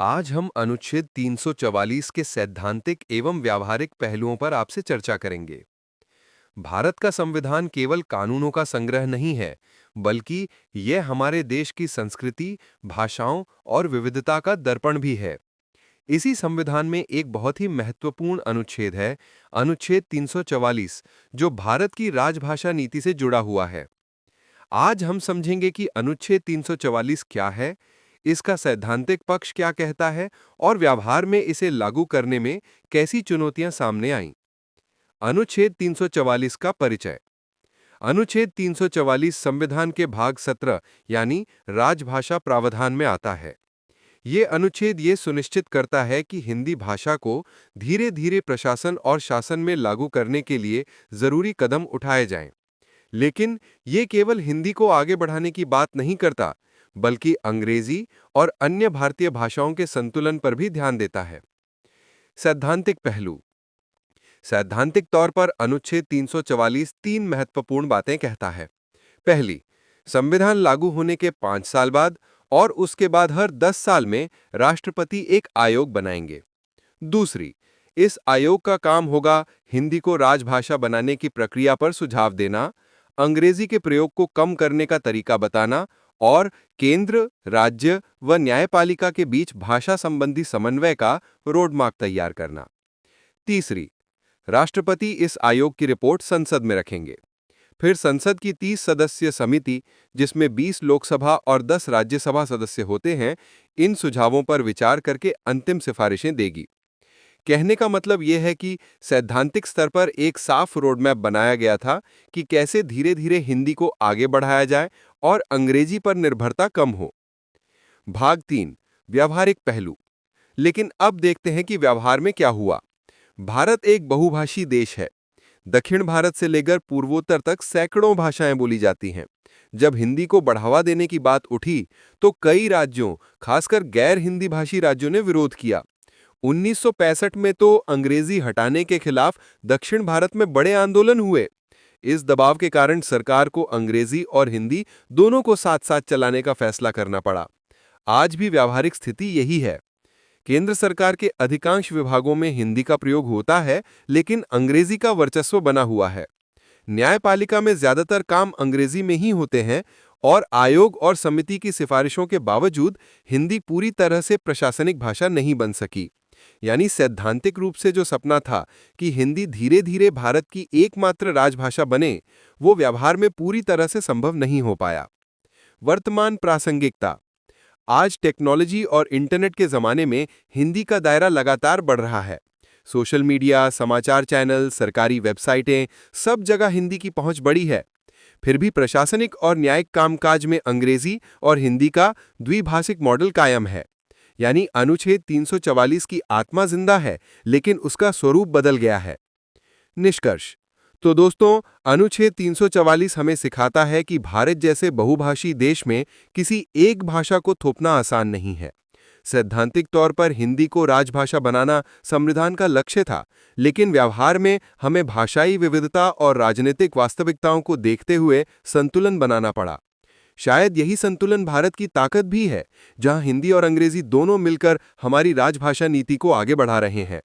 आज हम अनुच्छेद 344 के सैद्धांतिक एवं व्यावहारिक पहलुओं पर आपसे चर्चा करेंगे। भारत का संविधान केवल कानूनों का संग्रह नहीं है, बल्कि यह हमारे देश की संस्कृति, भाषाओं और विविधता का दर्पण भी है। इसी संविधान में एक बहुत ही महत्वपूर्ण अनुच्छेद है, अनुच्छेद 344, जो भारत की राजभाषा नीति से जुड़ा हुआ है। आज हम समझेंगे कि अनुच्छेद 344 क्या है, इसका सैद्धांतिक पक्ष क्या कहता है और व्यवहार में इसे लागू करने में कैसी चुनौतियां सामने आईं। अनुच्छेद 344 का परिचय। अनुच्छेद 344 संविधान के भाग 17 यानी राजभाषा प्रावधान में आता है। ये अनुच्छेद ये सुनिश्चित करता है कि हिंदी भाषा को धीरे-धीरे प्रशासन और शासन में लागू करने के लिए जरूरी कदम उठाए जाएं। लेकिन ये केवल हिंदी को आगे बढ़ाने की बात नहीं करता, बल्कि अंग्रेजी और अन्य भारतीय भाषाओं के संतुलन पर भी ध्यान देता है। सैद्धांतिक पहलू। सैद्धांतिक तौर पर अनुच्छेद 344 तीन महत्वपूर्ण बातें कहता है। पहली, संविधान लागू होने के 5 साल बाद और उसके बाद हर 10 साल में राष्ट्रपति एक आयोग बनाएंगे। दूसरी, इस आयोग का काम होगा हिंदी को राजभाषा बनाने की प्रक्रिया पर सुझाव देना, अंग्रेजी के प्रयोग को कम करने का तरीका बताना और केंद्र, राज्य व न्यायपालिका के बीच भाषा संबंधी समन्वय का रोडमैप तैयार करना। तीसरी, राष्ट्रपति इस आयोग की रिपोर्ट संसद में रखेंगे। फिर संसद की 30 सदस्य समिति, जिसमें 20 लोकसभा और 10 राज्यसभा सदस्य होते हैं, इन सुझावों पर विचार करके अंतिम सिफारिशें देगी। कहने का मतलब यह है कि सैद्धांतिक स्तर पर एक साफ रोडमैप बनाया गया था कि कैसे धीरे-धीरे हिंदी को आगे बढ़ाया जाए और अंग्रेजी पर निर्भरता कम हो। भाग 3, व्यावहारिक पहलू। लेकिन अब देखते हैं कि व्यवहार में क्या हुआ। भारत एक बहुभाषी देश है। दक्षिण भारत से लेकर पूर्वोत्तर तक सैकड़ों भाषाएं बोली जाती हैं। जब हिंदी को बढ़ावा देने की बात उठी, तो कई राज्यों, खासकर गैर हिंदी भाषी राज्यों ने विरोध किया। 1965 में तो अंग्रेजी हटाने के खिलाफ दक्षिण भारत में बड़े आंदोलन हुए। इस दबाव के कारण सरकार को अंग्रेजी और हिंदी दोनों को साथ-साथ चलाने का फैसला करना पड़ा। आज भी व्यावहारिक स्थिति यही है। केंद्र सरकार के अधिकांश विभागों में हिंदी का प्रयोग होता है, लेकिन अंग्रेजी का वर्चस्व बना हुआ है। न्यायपालिका में ज्यादातर काम अंग्रेजी में ही होते हैं और आयोग और समिति की सिफारिशों के बावजूद हिंदी पूरी तरह से प्रशासनिक भाषा नहीं बन सकी। यानी सैद्धांतिक रूप से जो सपना था कि हिंदी धीरे-धीरे भारत की एकमात्र राजभाषा बने, वो व्यवहार में पूरी तरह से संभव नहीं हो पाया। वर्तमान प्रासंगिकता। आज टेक्नोलॉजी और इंटरनेट के जमाने में हिंदी का दायरा लगातार बढ़ रहा है। सोशल मीडिया, समाचार चैनल, सरकारी वेबसाइटें, सब जगह हिंदी की पहुंच बड़ी है। फिर भी प्रशासनिक और न्यायिक कामकाज में अंग्रेजी और हिंदी का द्विभाषिक मॉडल कायम है। यानी अनुच्छेद 344 की आत्मा जिंदा है, लेकिन उसका स्वरूप बदल गया है। निष्कर्ष। तो दोस्तों, अनुच्छेद 344 हमें सिखाता है कि भारत जैसे बहुभाषी देश में किसी एक भाषा को थोपना आसान नहीं है। सैद्धांतिक तौर पर हिंदी को राजभाषा बनाना संविधान का लक्ष्य था, लेकिन व्यवहार में हमें भाषाई विविधता और राजनीतिक वास्तविकताओं को देखते हुए संतुलन बनाना पड़ा। शायद यही संतुलन भारत की ताकत भी है, जहां हिंदी और अंग्रेजी दोनों मिलकर हमारी राजभाषा नीति को आगे बढ़ा रहे हैं।